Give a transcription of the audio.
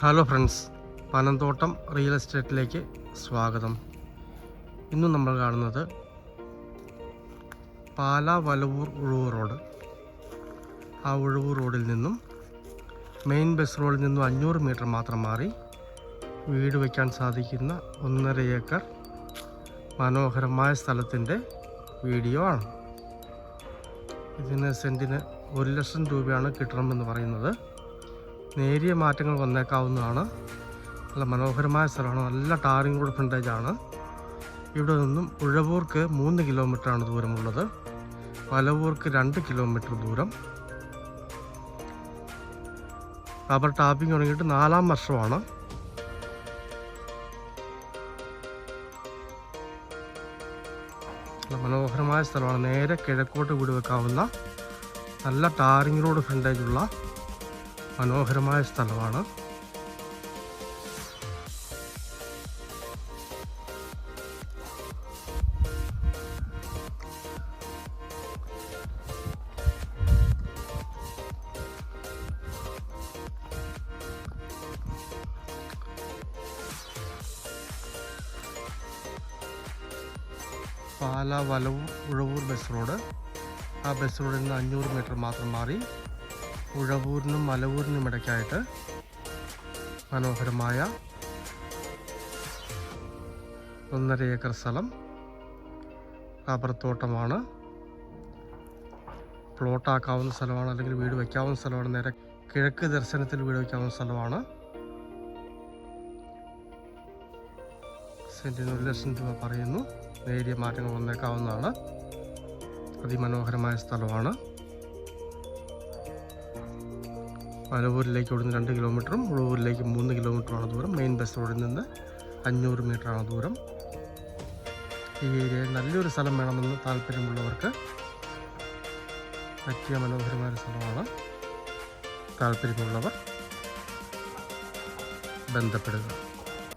Hello friends, Panamthottam real എസ്റ്റേറ്റിലേക്ക് സ്വാഗതം. ഇന്നും നമ്മൾ കാണുന്നത് പാലാ വലവൂർ ഉഴവൂർ റോഡ്. ആ ഉഴവൂർ റോഡിൽ നിന്നും മെയിൻ ബസ് റോഡിൽ നിന്നും 500 മീറ്റർ മാത്രം മാറി വീട് വയ്ക്കാൻ സാധിക്കുന്ന 1.5 ഏക്കർ മനോഹരമായ സ്ഥലത്തിൻ്റെ വീഡിയോ ആണ്. ഇതിന് സെൻറ്റിന് 1 ലക്ഷം രൂപയാണ് കിട്ടണമെന്ന് പറയുന്നത്. നേരിയ മാറ്റങ്ങൾ വന്നേക്കാവുന്നതാണ്. നല്ല മനോഹരമായ സ്ഥലമാണ്. നല്ല ടാറിംഗ് റോഡ് ഫ്രണ്ടേജാണ്. ഇവിടെ നിന്നും ഉഴവൂർക്ക് 3 കിലോമീറ്ററാണ് ദൂരമുള്ളത്. വലവൂർക്ക് 2 കിലോമീറ്റർ ദൂരം. റബ്ബർ ടാപ്പിംഗ് തുടങ്ങിയിട്ട് 4-ാം വർഷമാണ്. നല്ല മനോഹരമായ സ്ഥലമാണ്. നേരെ കിഴക്കോട്ട് വീട് വെക്കാവുന്ന നല്ല ടാറിംഗ് റോഡ് ഫ്രണ്ടേജുള്ള മനോഹരമായ സ്ഥലമാണ്. Pala Valavoor Uzhavoor bus road. ആ ബസ് റോഡിൽ നിന്ന് 500 മീറ്റർ മാത്രം മാറി ഉഴവൂരിനും മലവൂരിനും ഇടയ്ക്കായിട്ട് മനോഹരമായ 1.5 ഏക്കർ സ്ഥലം. റബ്ബർ തോട്ടമാണ്. പ്ലോട്ടാക്കാവുന്ന സ്ഥലമാണ്, അല്ലെങ്കിൽ വീട് വയ്ക്കാവുന്ന സ്ഥലമാണ്. നേരെ കിഴക്ക് ദർശനത്തിൽ വീട് വയ്ക്കാവുന്ന സ്ഥലമാണ്. സെൻറ്റിന് 1 ലക്ഷം രൂപ പറയുന്നു. നേരിയ മാറ്റങ്ങൾ വന്നേക്കാവുന്നതാണ്. അതിമനോഹരമായ സ്ഥലമാണ്. വലവൂരിലേക്ക് ഇവിടുന്ന് 2 കിലോമീറ്ററും ഉഴവൂരിലേക്ക് 3 കിലോമീറ്ററുമാണ് ദൂരം. മെയിൻ ബസ് റോഡിൽ നിന്ന് 500 മീറ്ററാണ് ദൂരം. ഈ ഏരിയയിൽ നല്ലൊരു സ്ഥലം വേണമെന്ന് താല്പര്യമുള്ളവർക്ക് പറ്റിയ മനോഹരമായ സ്ഥലമാണ്. താല്പര്യമുള്ളവർ ബന്ധപ്പെടുക.